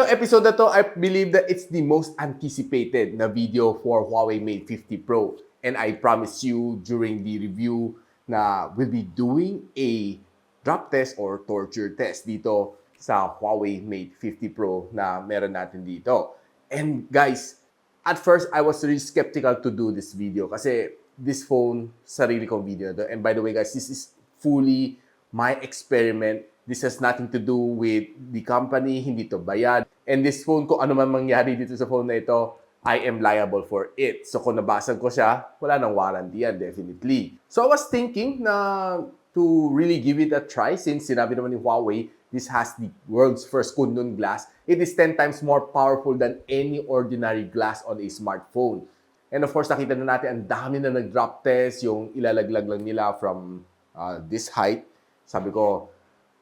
Itong episode na to, I believe that it's the most anticipated na video for Huawei Mate 50 Pro. And I promise you during the review na we'll be doing a drop test or torture test dito sa Huawei Mate 50 Pro na meron natin dito. And guys, at first, I was really skeptical to do this video kasi this phone, sarili kong video to. And by the way guys, this is fully my experiment. This has nothing to do with the company, hindi to bayad. And this phone, kung ano man mangyari dito sa phone na ito, I am liable for it. So kung nabasag ko siya, wala nang warranty yan, definitely. So I was thinking na to really give it a try since sinabi naman ni Huawei, this has the world's first Kunlun glass. It is 10 times more powerful than any ordinary glass on a smartphone. And of course, nakita na natin ang dami na nag-drop test, yung ilalaglag lang nila from this height. Sabi ko,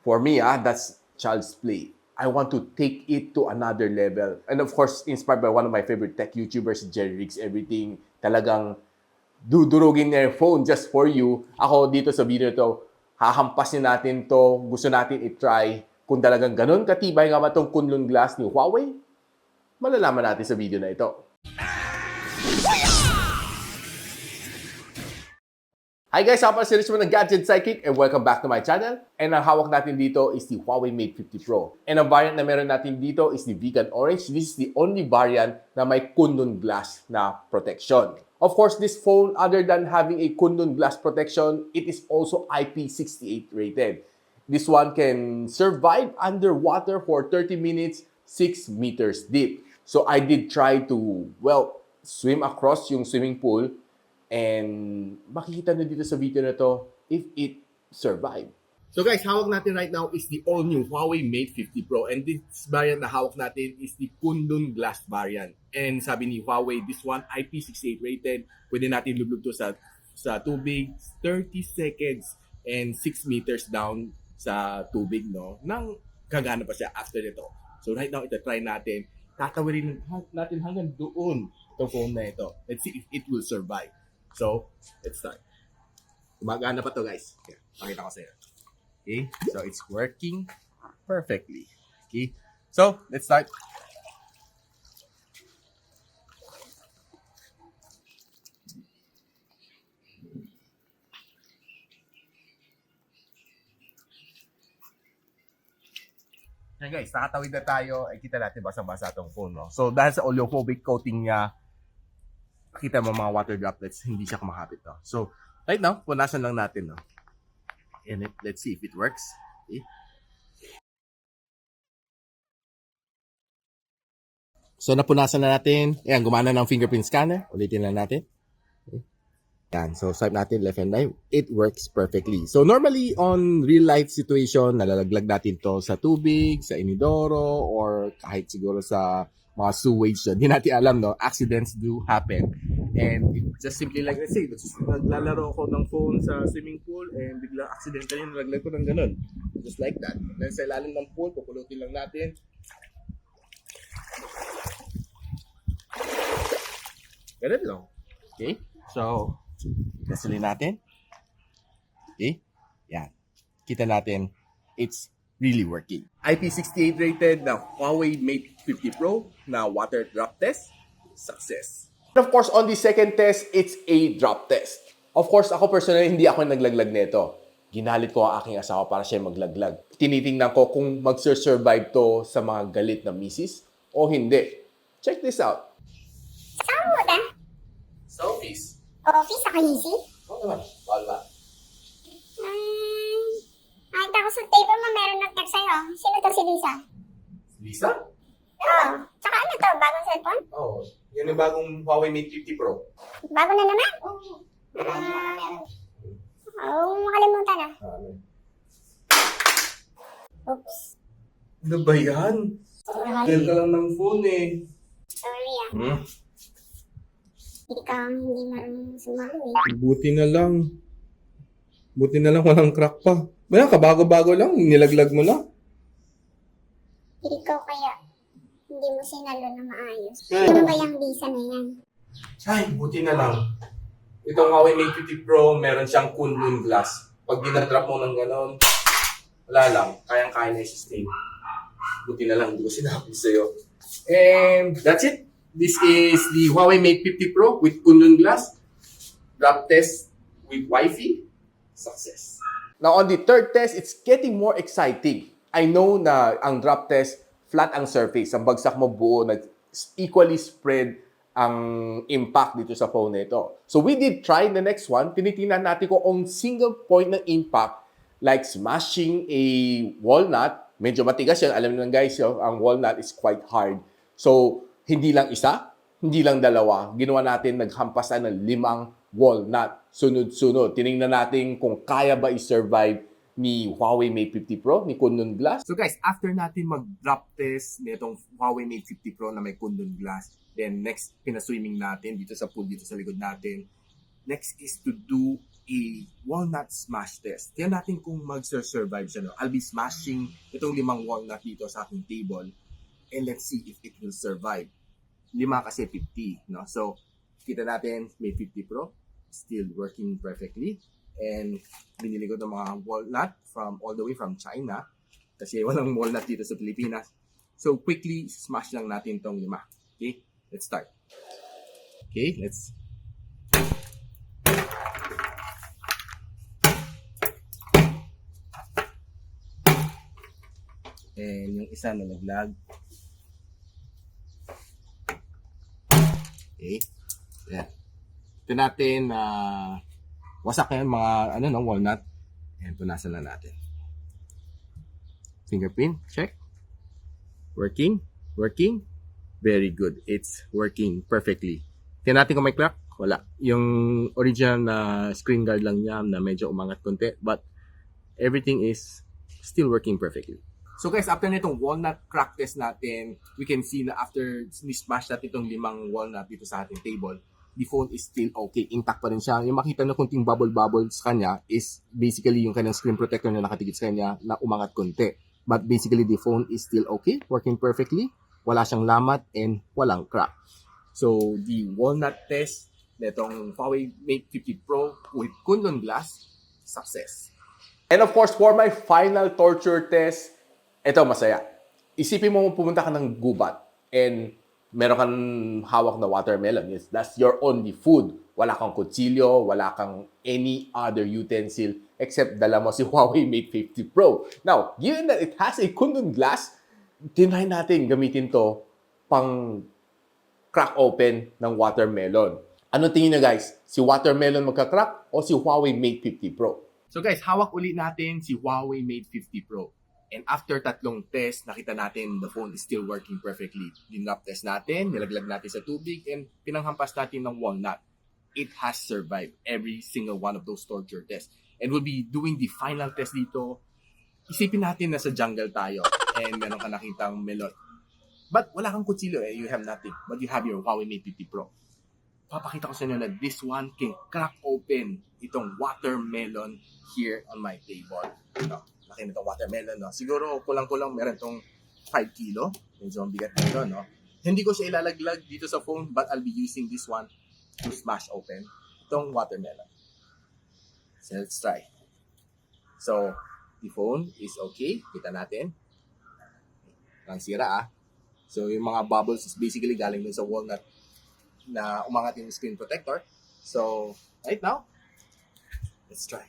for me, that's child's play. I want to take it to another level. And of course, inspired by one of my favorite tech YouTubers, Jerry Riggs Everything. Talagang dudurugin niya yung phone just for you. Ako dito sa video to, hahampasin natin to. Gusto natin i-try. Kung talagang ganun katibay nga ba itong Kunlun glass ni Huawei, malalaman natin sa video na ito. Hi guys, ako si Richmond ng Gadget Psychic and welcome back to my channel. And ang hawak natin dito is the Huawei Mate 50 Pro. And ang variant na meron natin dito is the Vegan Orange. This is the only variant na may Kunlun glass na protection. Of course, this phone, other than having a Kunlun glass protection, it is also IP68 rated. This one can survive underwater for 30 minutes, 6 meters deep. So I did try to, swim across yung swimming pool. And makikita nyo dito sa video na to if it survived. So guys, hawak natin right now is the all-new Huawei Mate 50 Pro. And this variant na hawak natin is the Kunlun glass variant. And sabi ni Huawei, this one IP68 rated. Pwede natin lublog to sa tubig, 30 seconds and 6 meters down sa tubig, no? Nang gagana pa siya after nito. So right now, ito try natin. Tatawirin natin hanggang doon itong phone na ito. Let's see if it will survive. So, let's start. Gumagana pa to guys. Okay, pakita ko sa iyo. Okay, so it's working perfectly. Okay, so let's start. Okay guys, nakatawid na tayo. Ay kita natin basa-basa itong phone. No? So dahil sa oleophobic coating niya, kita mo mga water droplets, hindi siya kumakapit. No? So, right now, punasan lang natin. No? And let's see if it works. Okay. So, napunasan na natin. Ayan, gumana ng fingerprint scanner. Ulitin lang natin. Okay. Ayan, so swipe natin left and right. It works perfectly. So, normally, on real-life situation, nalalaglag natin to sa tubig, sa inidoro, or kahit siguro sa mga sewage na. Di natin alam, no? Accidents do happen. And it just simply like, let's say, naglalaro ako ng phone sa swimming pool and bigla accidentally nalaglag ko ng ganun. Just like that. Then sa ilalim ng pool, pupulutin lang natin. Ganun lang. Okay? So, gasolin natin. Okay? Yan. Kita natin, it's really working. IP68 rated na Huawei Mate 50 Pro na water drop test, success. And of course, on the second test, it's a drop test. Of course, ako personally, hindi ako naglaglag nito. Ginalit ko ang aking asawa para siya maglaglag. Tinitingnan ko kung mag-survive to sa mga galit na misis o hindi. Check this out. Saan mo na? Sa office. Office sa kanisi? Oo naman. Bawal ba? Nakita ko sa table mo meron nag-text sa'yo. Sino to si Lisa? Lisa? Oo. Tsaka ano to? Bagong cellphone? Oo. Yan yung bagong Huawei Mate 50 Pro. Bago na naman? Makalimutan na. Oops. Ano ba yan? Kaya ka lang ng phone eh. Sorry ah. Hindi marunong sumawi. Buti na lang. Buti na lang walang crack pa. Bayan, kabago-bago lang. Nilaglag mo lang. Ikaw kaya hindi mo sinalo na maayos. Ano ba yung Lisa na yan? Ay, buti na lang. Itong Huawei Mate 50 Pro, meron siyang Kunlun glass. Pag dinadrop mo ng ganon, wala lang. Kayang-kaya na i-sustain. Buti na lang, hindi ko sinabi sa'yo. And that's it. This is the Huawei Mate 50 Pro with Kunlun Glass. Drop test with Wi-Fi. Success. Now on the third test, it's getting more exciting. I know na ang drop test, flat ang surface. Ang bagsak mo buo, equally spread ang impact dito sa phone na ito. So we did try the next one. Tinitingnan natin kung ang single point ng impact, like smashing a walnut, medyo matigas yan. Alam niyo guys, ang walnut is quite hard. So, hindi lang isa, hindi lang dalawa. Ginawa natin, naghampasan ng 5 walnut. Sunod-sunod. Tinignan natin kung kaya ba i-survive ni Huawei Mate 50 Pro, ni Kunlun Glass. So guys, after natin mag-drop test nitong Huawei Mate 50 Pro na may Kunlun Glass, then next, pinaswimming natin dito sa pool, dito sa likod natin. Next is to do a walnut smash test. Tiyan natin kung mag-survive siya. No? I'll be smashing itong 5 walnut dito sa aking table. And let's see if it will survive. 5 kasi 50. No? So, kita natin, may 50 Pro. Still working perfectly. And binili ko ng mga walnut from all the way from China. Kasi walang walnut dito sa Pilipinas. So, quickly smash lang natin itong 5. Okay? Let's start. Okay, let's... And yung isa nalaglag. Okay. Yeah. Ito natin wasak yan mga walnut. And punasan na natin. Fingerprint, check. Working. Very good. It's working perfectly. Tingnan natin kung may crack. Wala. Yung original na screen guard lang niya na medyo umangat konti. But everything is still working perfectly. So guys, after nitong walnut crack test natin, we can see na after ni-smash natin itong 5 walnut dito sa ating table, the phone is still okay. Intact pa rin siya. Yung makita na kunting bubble sa kanya is basically yung kanyang screen protector na nakatigit sa kanya na umangat konti. But basically, the phone is still okay, working perfectly. Wala siyang lamat and walang crack. So, the walnut test nitong Huawei Mate 50 Pro with Kunlun Glass, success. And of course, for my final torture test, ito masaya. Isipin mo pumunta ka ng gubat and meron kang hawak na watermelon. Yes, that's your only food. Wala kang kutsilyo, wala kang any other utensil except dala mo si Huawei Mate 50 Pro. Now, given that it has a Kunlun Glass, tinry natin gamitin to pang crack open ng watermelon. Ano tingin nyo guys? Si watermelon magka-crack o si Huawei Mate 50 Pro? So guys, hawak ulit natin si Huawei Mate 50 Pro. And after 3 test, nakita natin the phone is still working perfectly. Dinrap test natin, nilaglag natin sa tubig, and pinanghampas natin ng walnut. It has survived every single one of those torture tests. And we'll be doing the final test dito. Isipin natin na sa jungle tayo and meron ka nakitang melon. But wala kang kutsilyo you have nothing. But you have your Huawei Mate 50 Pro. Papakita ko sa inyo na this one can crack open itong watermelon here on my table. No, laki nitong watermelon. No? Siguro kulang-kulang meron itong 5 kilo. Medyo bigat nito. No? Hindi ko siya ilalaglag dito sa phone but I'll be using this one to smash open itong watermelon. So let's try. So, the phone is okay. Kita natin. Ang sira So, yung mga bubbles is basically galing dun sa walnut na umangat yung screen protector. So, right now, let's try.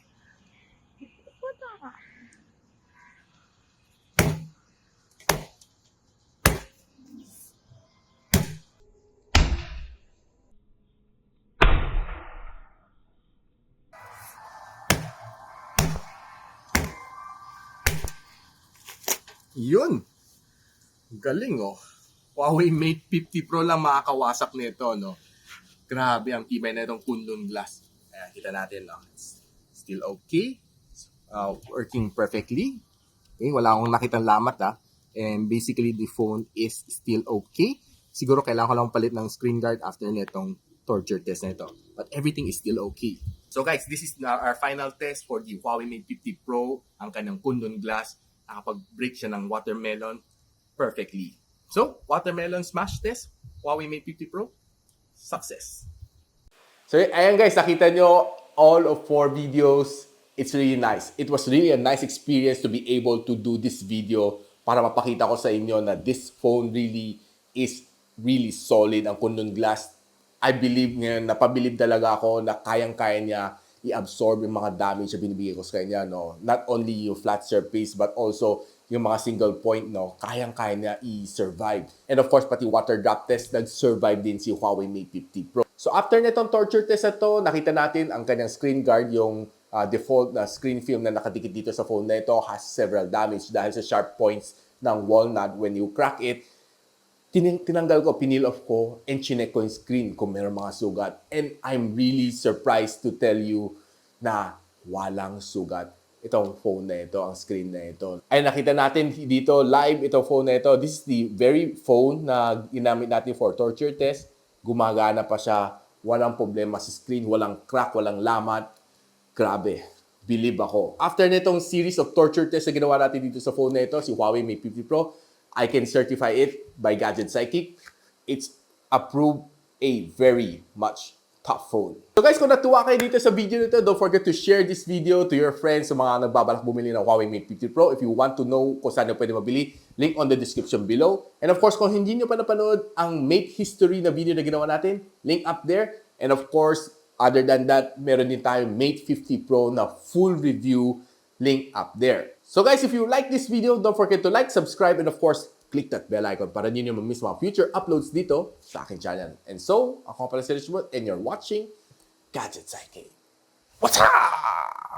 Yun! Galing Huawei Mate 50 Pro lang makakawasak nito, no? Grabe ang tibay na itong Kunlun Glass. Ayan, kita natin, no? It's still okay. Working perfectly. Okay, wala akong nakitang lamat, And basically, the phone is still okay. Siguro kailangan ko lang palit ng screen guard after nitong torture test na ito. But everything is still okay. So guys, this is our final test for the Huawei Mate 50 Pro. Ang kanyang Kunlun Glass. Nakapag-break siya ng watermelon perfectly. So, watermelon smash test, Huawei Mate 50 Pro, success. So, ayan guys, nakita nyo all of 4 videos. It's really nice. It was really a nice experience to be able to do this video para mapakita ko sa inyo na this phone really is really solid. Ang Kundun Glass, I believe ngayon, napabilib talaga ako na kayang-kaya niya i-absorb yung mga damage na binibigay ko sa kanya, no? Not only yung flat surface, but also yung mga single point, no? Kayang-kaya niya i-survive. And of course, pati water drop test, nag-survive din si Huawei Mate 50 Pro. So after nitong torture test na to, nakita natin ang kanyang screen guard, yung default na screen film na nakadikit dito sa phone na ito has several damage dahil sa sharp points ng walnut. When you crack it, tinanggal ko, pinil off ko, and chinek ko yung screen kung meron mga sugat. And I'm really surprised to tell you na walang sugat itong phone na ito, ang screen na ito. Ay nakita natin dito live itong phone na ito. This is the very phone na ginamit natin for torture test. Gumagana pa siya, walang problema sa screen, walang crack, walang lamat. Grabe, believe ako. After nitong series of torture tests na ginawa natin dito sa phone na ito, si Huawei Mate 50 Pro, I can certify it by Gadget Psychic. It's approved a very much top phone. So guys, kung natuwa kayo dito sa video nito, don't forget to share this video to your friends, sa mga nagbabalak bumili ng Huawei Mate 50 Pro. If you want to know kung saan nyo pwede mabili, link on the description below. And of course, kung hindi nyo pa napanood ang Mate history na video na ginawa natin, link up there. And of course, other than that, meron din tayong Mate 50 Pro na full review, link up there. So guys, if you like this video, don't forget to like, subscribe, and of course, click that bell icon para hindi nyo ma-miss mga future uploads dito sa aking channel. And so, ako pala si Richmond and you're watching Gadget Psychic. What's up?